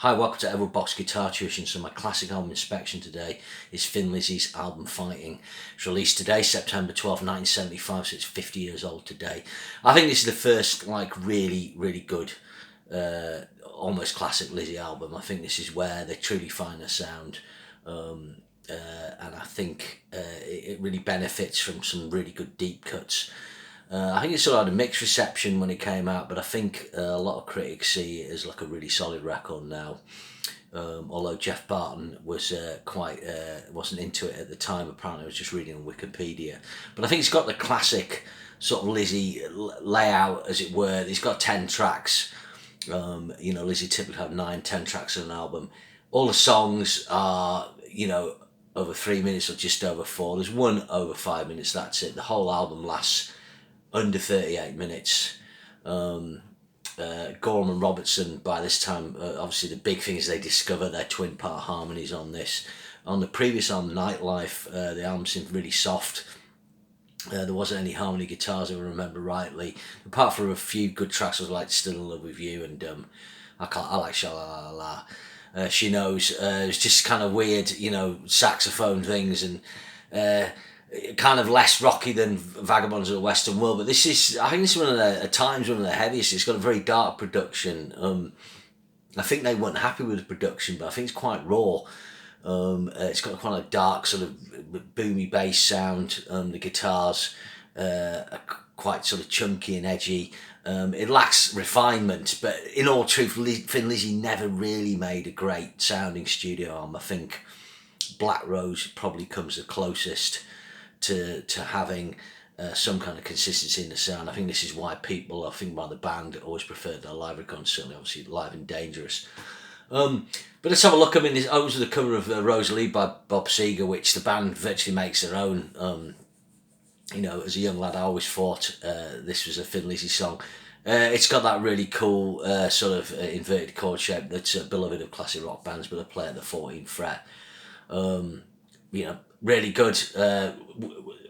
Hi, welcome to Edward Box Guitar Tuition. So my classic album inspection today is Lizzy's album Fighting. It's released today, September 12th, 1975, so it's 50 years old today. I think this is the first really good, almost classic Lizzy album. I think this is where they truly find their sound. And I think it really benefits from some really good deep cuts. I think it sort of had a mixed reception when it came out, but I think a lot of critics see it as like a really solid record now. Although Jeff Barton was wasn't into it at the time. Apparently I was just reading on Wikipedia, but I think it's got the classic sort of Lizzy layout, as it were. It's got 10 tracks. Lizzy typically have 9-10 tracks on an album. All the songs are over 3 minutes or just over 4. There's one over 5 minutes. That's it. The whole album lasts under 38 minutes. Gorham and Robertson, by this time, obviously the big thing is they discover their twin part harmonies on this. On the previous album, Nightlife, the album seemed really soft. There wasn't any harmony guitars, if I remember rightly. Apart from a few good tracks, I was like Still in Love with You, and I like Sha La La La. She Knows. It's just kind of weird, saxophone things, and kind of less rocky than Vagabonds of the Western World. But I think this is one of the, at times, one of the heaviest. It's got a very dark production. I think they weren't happy with the production, but I think it's quite raw. It's got quite a dark sort of boomy bass sound. The guitars are quite sort of chunky and edgy. It lacks refinement, but in all truth, Thin Lizzy never really made a great sounding studio album. I think Black Rose probably comes the closest to having some kind of consistency in the sound. I think this is why people, by the band, always preferred their live recordings, certainly obviously Live and Dangerous. But let's have a look. I mean, this owns the cover of Rosalie by Bob Seger, which the band virtually makes their own. As a young lad, I always thought this was a Thin Lizzy song. It's got that really cool sort of inverted chord shape that's beloved of classic rock bands, but they play at the 14th fret. Really good.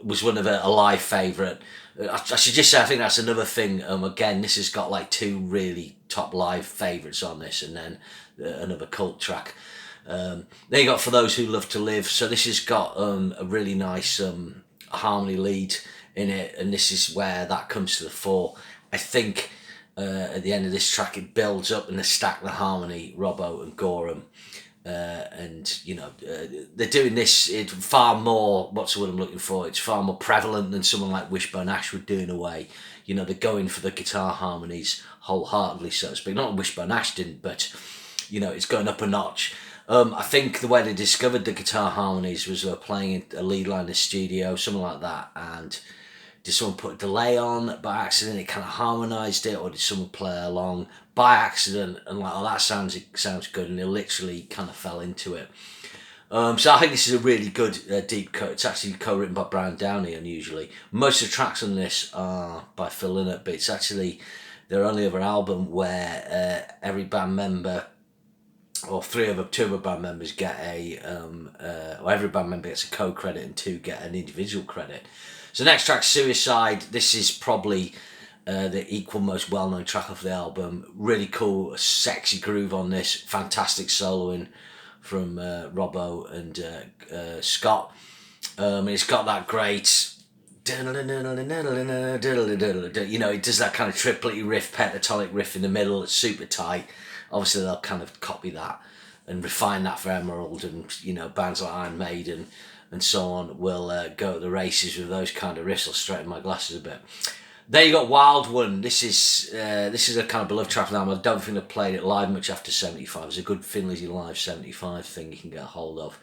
Was one of a live favourite. I should just say, I think that's another thing. Again, this has got like 2 really top live favourites on this, and then another cult track. Then you got For Those Who Love to Live. So this has got a really nice harmony lead in it, and this is where that comes to the fore. I think at the end of this track it builds up and they stack the harmony, Robbo and Gorham. They're doing this far more, what's the word I'm looking for, it's far more prevalent than someone like Wishbone Ash were doing away. They're going for the guitar harmonies wholeheartedly, so to speak. Not Wishbone Ash didn't, but it's going up a notch. I think the way they discovered the guitar harmonies was playing a lead line in the studio, something like that, and did someone put a delay on by accident? It kind of harmonised it, or did someone play along by accident and like, oh, that sounds good, and they literally kind of fell into it. So I think this is a really good deep cut. It's actually co-written by Brian Downey, unusually. Most of the tracks on this are by Phil Lynott, but it's actually their only other album where every band member, or 2 other band members get or every band member gets a co-credit and 2 get an individual credit. So next track, Suicide. This is probably the equal most well-known track of the album. Really cool, sexy groove on this. Fantastic soloing from Robbo and Scott. It's got that great, it does that kind of triplet riff, pentatonic riff in the middle. It's super tight. Obviously they'll kind of copy that and refine that for Emerald, and bands like Iron Maiden and so on will go at the races with those kind of riffs. I'll straighten my glasses a bit. There you got Wild One. This is a kind of beloved track of the album. I don't think I played it live much after 75. It's a good Thin Lizzy Live 75 thing you can get a hold of.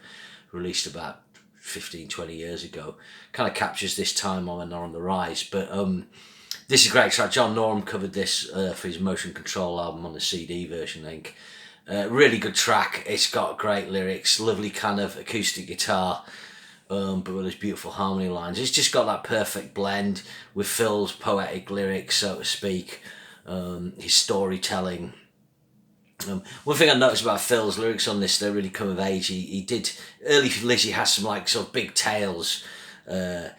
Released about 15-20 years ago. Kind of captures this time when they're on the rise. But this is a great track. John Norum covered this for his Motion Control album on the CD version, I think. Really good track. It's got great lyrics, lovely kind of acoustic guitar, but with those beautiful harmony lines. It's just got that perfect blend with Phil's poetic lyrics, so to speak, his storytelling. One thing I noticed about Phil's lyrics on this, they really come of age. He did, early Lizzy has some like sort of big tales, but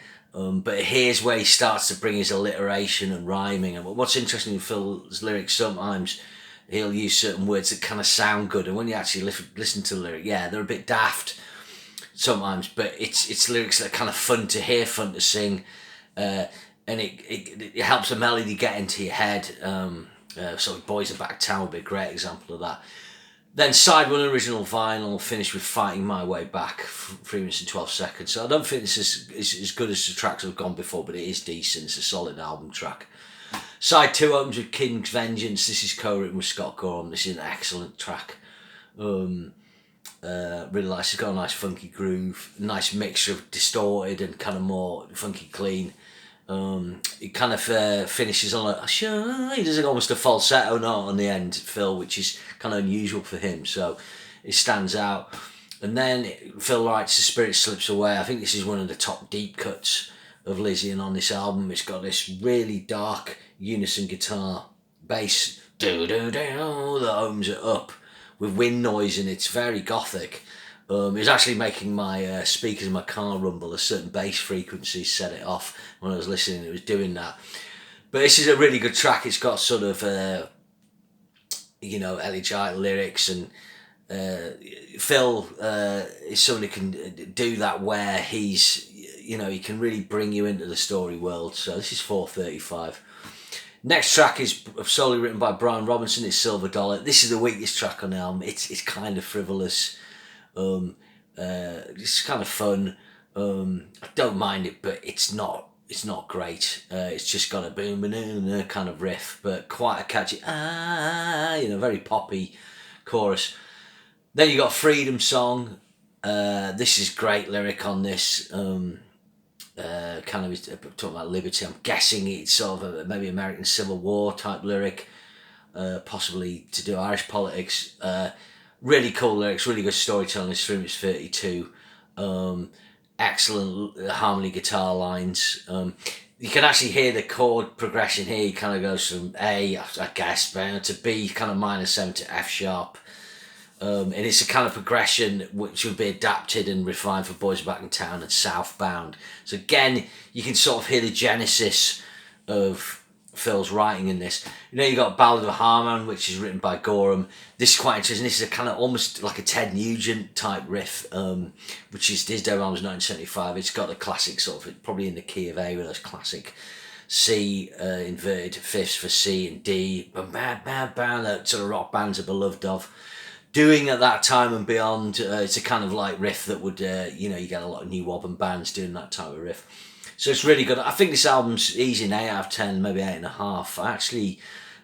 here's where he starts to bring his alliteration and rhyming. And what's interesting in Phil's lyrics, sometimes he'll use certain words that kind of sound good, and when you actually listen to the lyric, yeah, they're a bit daft sometimes, but it's lyrics that are kind of fun to hear, fun to sing, and it helps the melody get into your head. Sort of Boys Are Back Town would be a great example of that. Then side one original vinyl finished with Fighting My Way Back, 3 minutes and 12 seconds. So I don't think this is as good as the tracks that have gone before, but it is decent. It's a solid album track. Side two opens with King's Vengeance. This is co-written with Scott Gorham. This is an excellent track. Really nice. It's got a nice funky groove, nice mixture of distorted and kind of more funky clean. It kind of finishes on a sure. He does almost a falsetto note on the end, Phil, which is kind of unusual for him. So it stands out. And then Phil writes "The Spirit Slips Away." I think this is one of the top deep cuts of Lizzy, and on this album, it's got this really dark unison guitar, bass, do do do, that opens it up with wind noise, and it's very gothic. It was actually making my speakers in my car rumble. A certain bass frequency set it off when I was listening. It was doing that. But this is a really good track. It's got sort of, elegiac lyrics, and Phil is someone who can do that where he's, he can really bring you into the story world. So this is 4:35. Next track is solely written by Brian Robinson. It's Silver Dollar. This is the weakest track on the album. It's kind of frivolous. It's kind of fun. I don't mind it, but it's not great. It's just got a boom boom kind of riff, but quite a catchy very poppy chorus. Then you got Freedom Song. This is great lyric on this. Kind of talking about liberty. I'm guessing it's sort of maybe American Civil War type lyric, possibly to do Irish politics. Really cool lyrics, really good storytelling. It's 3 minutes 32. Excellent harmony guitar lines. You can actually hear the chord progression here. It kind of goes from A, I guess, to B, kind of minor 7 to F sharp. And it's a kind of progression which would be adapted and refined for Boys Are Back in Town and Southbound. So again, you can sort of hear the genesis of Phil's writing in this. You got Ballad of a Harman, which is written by Gorham. This is quite interesting. This is a kind of almost like a Ted Nugent type riff, which is his debut album was 1975. It's got the classic sort of, probably in the key of A with those classic C inverted fifths for C and D. That sort of rock bands are beloved of. Doing at that time and beyond, it's a kind of like riff that would, you get a lot of new wobbin bands doing that type of riff. So it's really good. I think this album's easy an 8 out of 10, maybe 8.5. I actually,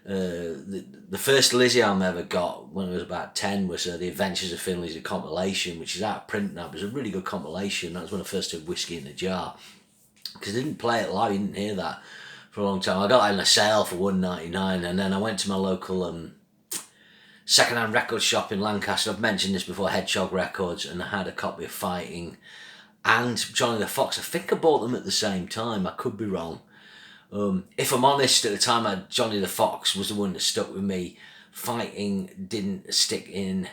the first Lizzy album I ever got when I was about 10 was The Adventures of Thin Lizzy compilation, which is out of print now. It was a really good compilation. That was when I first did Whiskey in the Jar. Because they didn't play it live, you didn't hear that for a long time. I got that in a sale for $1.99, and then I went to my local second-hand record shop in Lancaster. I've mentioned this before, Hedgehog Records, and I had a copy of Fighting and Johnny the Fox. I think I bought them at the same time. I could be wrong. If I'm honest, at the time, Johnny the Fox was the one that stuck with me. Fighting didn't stick in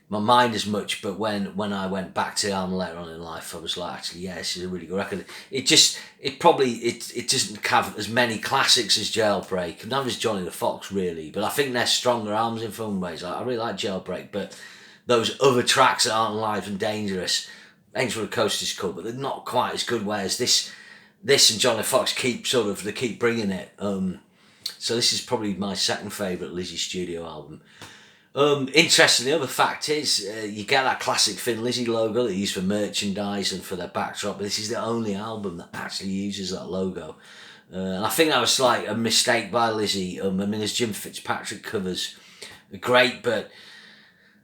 my mind as much, but when I went back to the album later on in life, I was like, actually, yeah, this is a really good record. It doesn't have as many classics as Jailbreak, not as Johnny the Fox really, but I think they're stronger albums in some ways. I really like Jailbreak, but those other tracks that aren't live and Dangerous for the Coast is cool, but they're not quite as good. Whereas this and Johnny the Fox keep bringing it. So this is probably my second favourite Lizzy studio album. Interestingly, the other fact is you get that classic Thin Lizzy logo that they use for merchandise and for their backdrop, but this is the only album that actually uses that logo. And I think that was like a mistake by Lizzy. There's Jim Fitzpatrick covers are great, but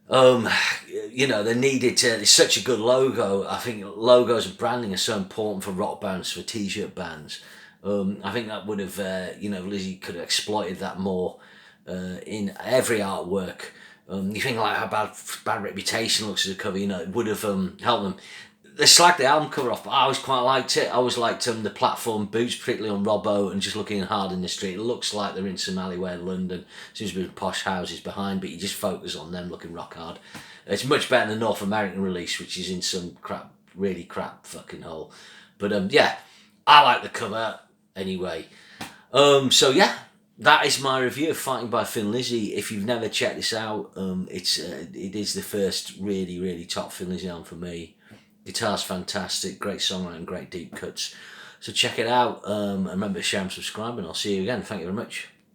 they needed to. It's such a good logo. I think logos and branding are so important for rock bands, for t-shirt bands. I think that would have, Lizzy could have exploited that more in every artwork. You think like how bad Reputation looks as a cover, it would have helped them. They slagged the album cover off, but I always quite liked it. I always liked the platform boots, particularly on Robbo, and just looking hard in the street. It looks like they're in some alleyway in London. Seems to be posh houses behind, but you just focus on them looking rock hard. It's much better than the North American release, which is in some really crap fucking hole. But yeah, I like the cover anyway. So yeah, that is my review of Fighting by Thin Lizzy. If you've never checked this out, it is the first really top Thin Lizzy album for me. Guitar's fantastic, great songwriting, great deep cuts. So check it out. And remember to share and subscribe, and I'll see you again. Thank you very much.